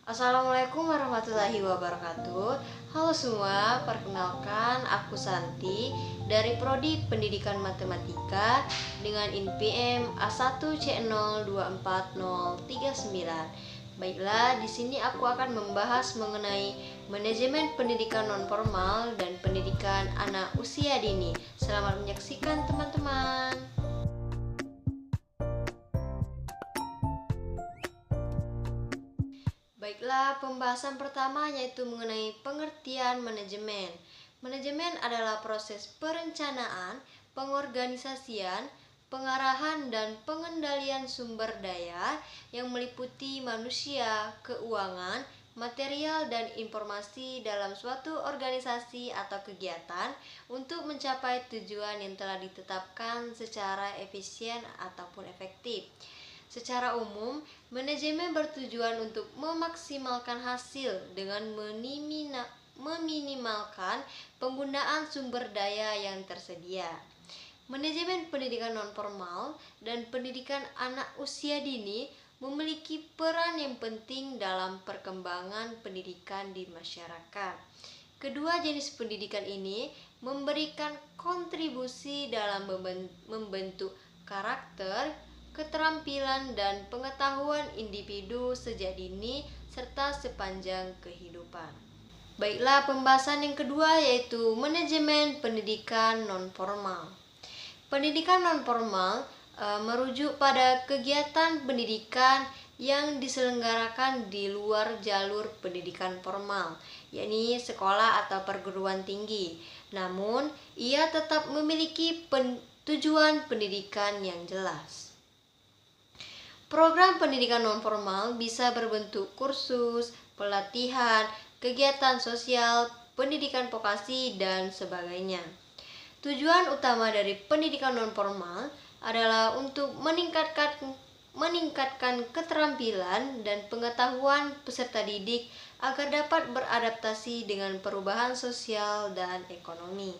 Assalamualaikum warahmatullahi wabarakatuh. Halo semua, perkenalkan aku Santi dari Prodi Pendidikan Matematika dengan INPM A1C024039. Baiklah, di sini aku akan membahas mengenai manajemen pendidikan nonformal dan pendidikan anak usia dini. Selamat menyaksikan teman-teman. Baiklah, pembahasan pertama yaitu mengenai pengertian manajemen. Manajemen adalah proses perencanaan, pengorganisasian, pengarahan, dan pengendalian sumber daya yang meliputi manusia, keuangan, material, dan informasi dalam suatu organisasi atau kegiatan untuk mencapai tujuan yang telah ditetapkan secara efisien ataupun efektif. Secara umum, manajemen bertujuan untuk memaksimalkan hasil dengan meminimalkan penggunaan sumber daya yang tersedia. Manajemen pendidikan nonformal dan pendidikan anak usia dini memiliki peran yang penting dalam perkembangan pendidikan di masyarakat. Kedua jenis pendidikan ini memberikan kontribusi dalam membentuk karakter, keterampilan, dan pengetahuan individu sejak dini serta sepanjang kehidupan. Baiklah, pembahasan yang kedua yaitu manajemen pendidikan nonformal. Pendidikan nonformal merujuk pada kegiatan pendidikan yang diselenggarakan di luar jalur pendidikan formal, yakni sekolah atau perguruan tinggi. Namun, ia tetap memiliki tujuan pendidikan yang jelas. Program pendidikan nonformal bisa berbentuk kursus, pelatihan, kegiatan sosial, pendidikan vokasi, dan sebagainya. Tujuan utama dari pendidikan nonformal adalah untuk meningkatkan keterampilan dan pengetahuan peserta didik agar dapat beradaptasi dengan perubahan sosial dan ekonomi.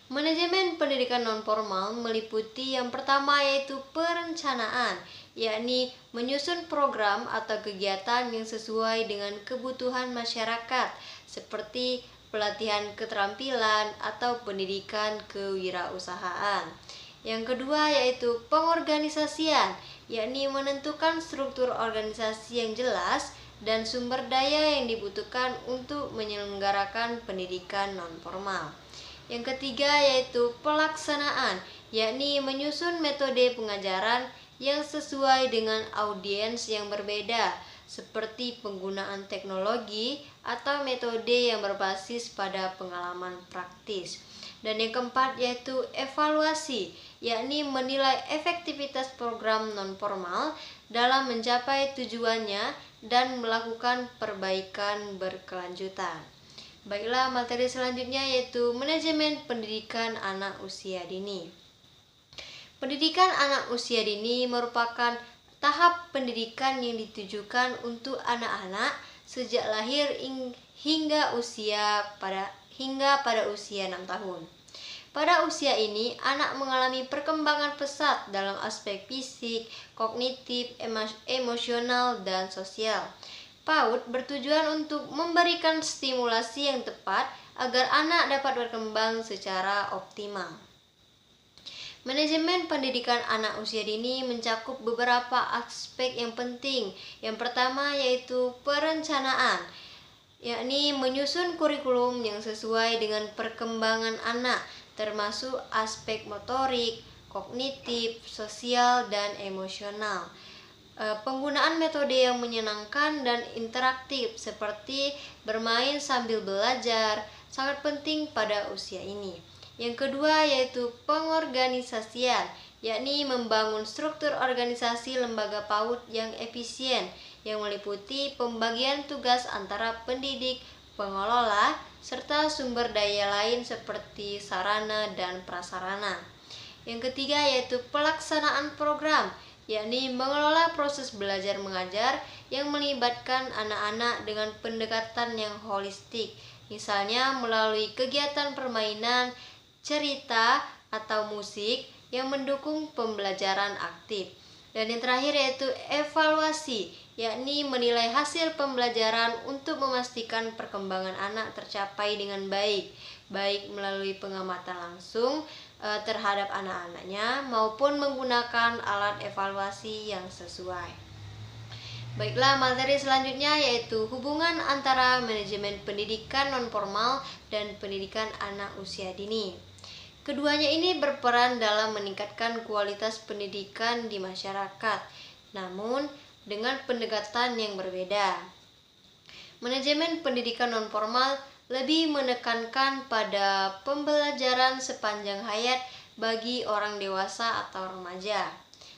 Manajemen pendidikan nonformal meliputi yang pertama yaitu perencanaan, yakni menyusun program atau kegiatan yang sesuai dengan kebutuhan masyarakat seperti pelatihan keterampilan atau pendidikan kewirausahaan. Yang kedua yaitu pengorganisasian, yakni menentukan struktur organisasi yang jelas dan sumber daya yang dibutuhkan untuk menyelenggarakan pendidikan nonformal. Yang ketiga yaitu pelaksanaan, yakni menyusun metode pengajaran yang sesuai dengan audiens yang berbeda, seperti penggunaan teknologi atau metode yang berbasis pada pengalaman praktis. Dan yang keempat yaitu evaluasi, yakni menilai efektivitas program nonformal dalam mencapai tujuannya dan melakukan perbaikan berkelanjutan. Baiklah, materi selanjutnya yaitu manajemen pendidikan anak usia dini. Pendidikan anak usia dini merupakan tahap pendidikan yang ditujukan untuk anak-anak sejak lahir hingga pada usia 6 tahun. Pada usia ini, anak mengalami perkembangan pesat dalam aspek fisik, kognitif, emosional, dan sosial. PAUD bertujuan untuk memberikan stimulasi yang tepat agar anak dapat berkembang secara optimal. Manajemen pendidikan anak usia dini mencakup beberapa aspek yang penting. Yang pertama yaitu perencanaan, yakni menyusun kurikulum yang sesuai dengan perkembangan anak, termasuk aspek motorik, kognitif, sosial, dan emosional. Penggunaan metode yang menyenangkan dan interaktif seperti bermain sambil belajar sangat penting pada usia ini. Yang kedua yaitu pengorganisasian, yakni membangun struktur organisasi lembaga PAUD yang efisien yang meliputi pembagian tugas antara pendidik, pengelola, serta sumber daya lain seperti sarana dan prasarana. Yang ketiga yaitu pelaksanaan program, yakni mengelola proses belajar mengajar yang melibatkan anak-anak dengan pendekatan yang holistik, misalnya melalui kegiatan permainan, cerita, atau musik yang mendukung pembelajaran aktif. Dan yang terakhir yaitu evaluasi, yakni menilai hasil pembelajaran untuk memastikan perkembangan anak tercapai dengan baik, baik melalui pengamatan langsung terhadap anak-anaknya maupun menggunakan alat evaluasi yang sesuai. Baiklah, materi selanjutnya yaitu hubungan antara manajemen pendidikan nonformal dan pendidikan anak usia dini. Keduanya ini berperan dalam meningkatkan kualitas pendidikan di masyarakat, namun dengan pendekatan yang berbeda. Manajemen pendidikan nonformal lebih menekankan pada pembelajaran sepanjang hayat bagi orang dewasa atau remaja.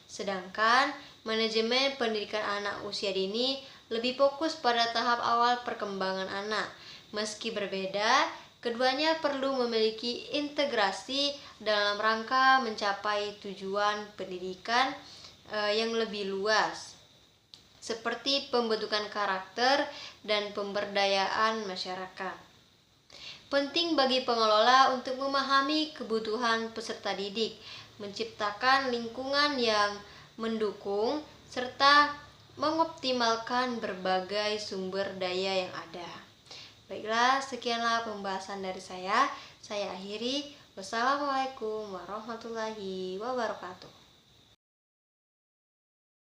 Sedangkan manajemen pendidikan anak usia dini lebih fokus pada tahap awal perkembangan anak. Meski berbeda, keduanya perlu memiliki integrasi dalam rangka mencapai tujuan pendidikan yang lebih luas, seperti pembentukan karakter dan pemberdayaan masyarakat. Penting bagi pengelola untuk memahami kebutuhan peserta didik, menciptakan lingkungan yang mendukung, serta mengoptimalkan berbagai sumber daya yang ada. Baiklah, sekianlah pembahasan dari saya. Saya akhiri. Wassalamualaikum warahmatullahi wabarakatuh.